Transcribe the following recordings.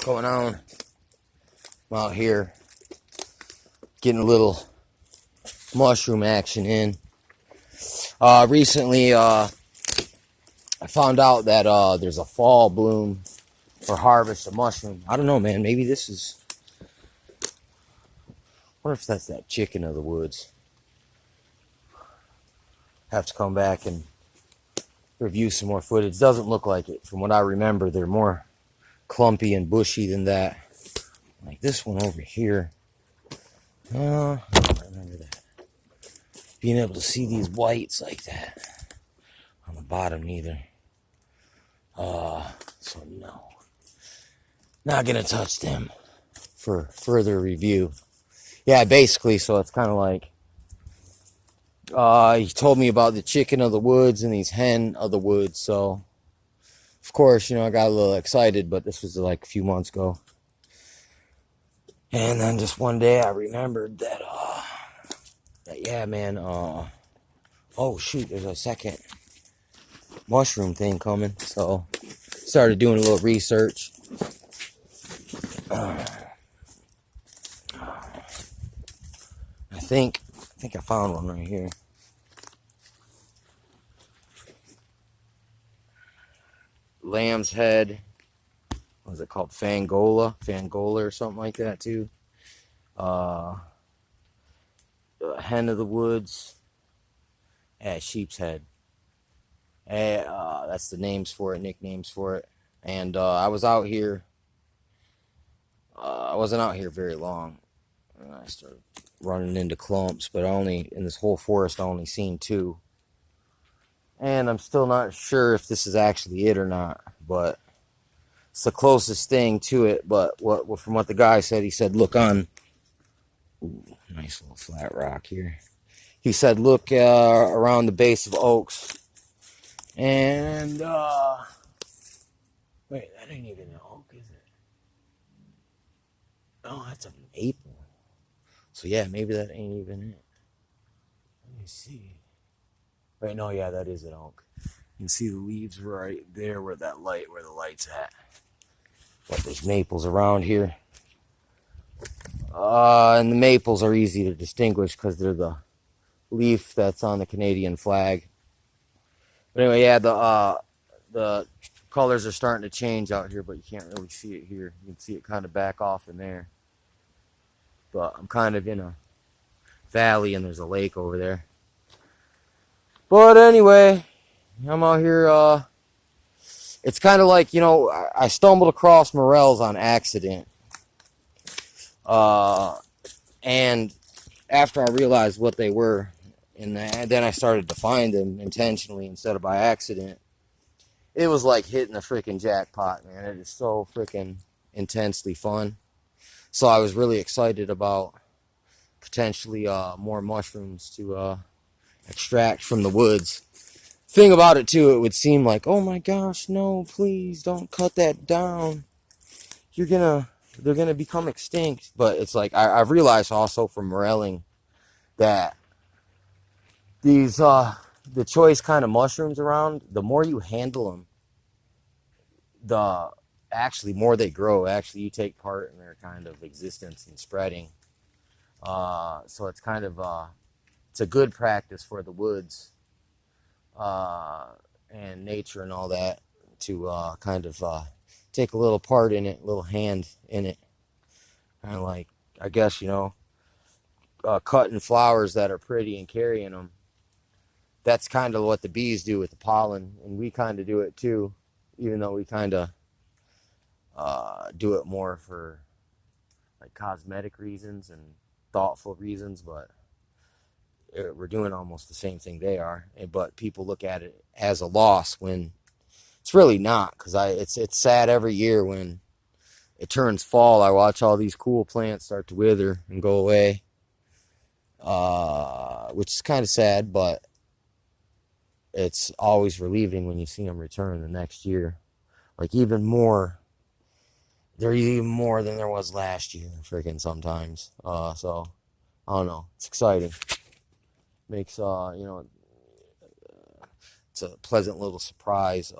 going on? I'm out here getting a little mushroom action in. Recently, I found out that there's a fall bloom for harvest of mushroom. I don't know, man. Maybe this is. I wonder if that's that chicken of the woods. Have to come back and review some more footage. Doesn't look like it. From what I remember, they're more clumpy and bushy than that. Like this one over here. I don't remember that. Being able to see these whites like that on the bottom neither. So no. Not gonna touch them for further review. Yeah, basically, so it's kind of like he told me about the chicken of the woods and these hen of the woods, so of course, I got a little excited, but this was like a few months ago. And then just one day I remembered that yeah, man, oh shoot, there's a second mushroom thing coming. So started doing a little research. I think I found one right here. Lamb's head. What was it called? Fangola or something like that too. Hen of the woods. Sheep's head. That's the names for it, nicknames for it. And I was out here. I wasn't out here very long. I started running into clumps, but in this whole forest I only seen two. And I'm still not sure if this is actually it or not, but it's the closest thing to it. But from what the guy said, he said, look on. Ooh, nice little flat rock here. He said, look around the base of oaks. And, wait, that ain't even an oak, is it? Oh, that's a maple. So, yeah, maybe that ain't even it. Let me see. Wait, no, yeah, that is an oak. You can see the leaves right there where the light's at. But there's maples around here. And the maples are easy to distinguish because they're the leaf that's on the Canadian flag. But anyway, yeah, the colors are starting to change out here, but you can't really see it here. You can see it kind of back off in there. But I'm kind of in a valley and there's a lake over there. But anyway, I'm out here. It's kind of like, I stumbled across morels on accident. And after I realized what they were, and then I started to find them intentionally instead of by accident, it was like hitting the freaking jackpot, man. It is so freaking intensely fun. So I was really excited about potentially more mushrooms to extract from the woods. Thing about it too, it would seem like, oh my gosh, no, please don't cut that down. They're gonna become extinct. But it's like I've realized also from morelling that these the choice kind of mushrooms around, the more you handle them, the actually more they grow. Actually, you take part in their kind of existence and spreading. So it's kind of it's a good practice for the woods and nature and all that to kind of take a little part in it, a little hand in it. Kind of like, I guess, cutting flowers that are pretty and carrying them. That's kind of what the bees do with the pollen, and we kind of do it too, even though we kind of do it more for like cosmetic reasons and thoughtful reasons, but we're doing almost the same thing they are. But people look at it as a loss when it's really not, because it's sad every year when it turns fall. I watch all these cool plants start to wither and go away, which is kind of sad, but it's always relieving when you see them return the next year. Like even more, they're even more than there was last year, freaking sometimes. So I don't know. It's exciting. Makes it's a pleasant little surprise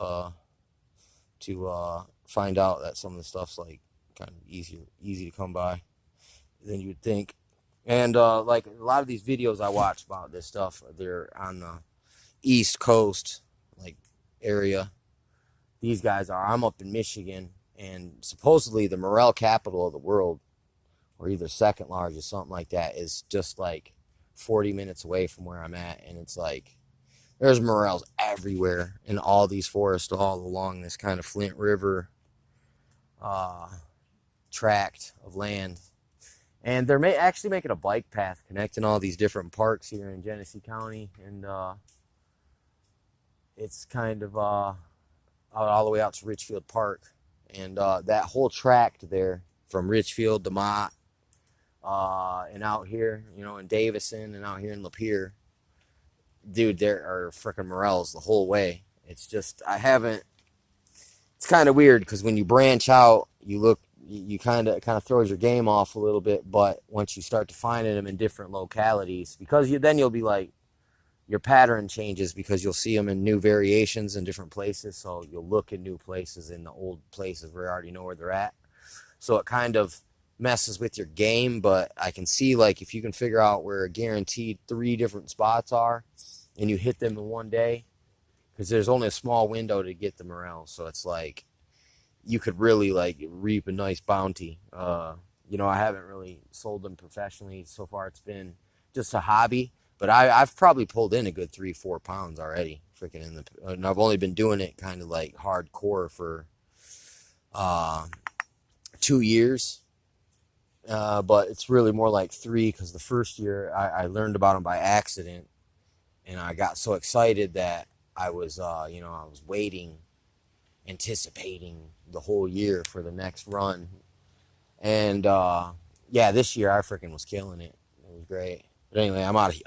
to find out that some of the stuff's like kind of easy to come by than you would think. And like a lot of these videos I watch about this stuff, they're on the East Coast, like area. These guys are. I'm up in Michigan, and supposedly the morel capital of the world, or either second largest, something like that, is just like 40 minutes away from where I'm at, and it's like there's morels everywhere in all these forests all along this kind of Flint River tract of land. And they're actually making a bike path connecting all these different parks here in Genesee County, and it's kind of out all the way out to Richfield Park, and that whole tract there from Richfield to Mott, and out here, in Davison and out here in Lapeer, dude, there are freaking morels the whole way. It's just it's kind of weird because when you branch out, you kind of throws your game off a little bit, but once you start to finding them in different localities, because then you'll be like, your pattern changes because you'll see them in new variations in different places. So you'll look in new places in the old places where you already know where they're at. So it kind of messes with your game, but I can see, like, if you can figure out where a guaranteed 3 different spots are and you hit them in one day, because there's only a small window to get the morels. So it's like you could really like reap a nice bounty. I haven't really sold them professionally so far. It's been just a hobby. But I've probably pulled in a good 3-4 pounds already, and I've only been doing it kind of like hardcore for 2 years, but it's really more like 3 because the first year I learned about them by accident, and I got so excited that I was I was waiting, anticipating the whole year for the next run, and this year I freaking was killing it. It was great. But anyway, I'm out of here.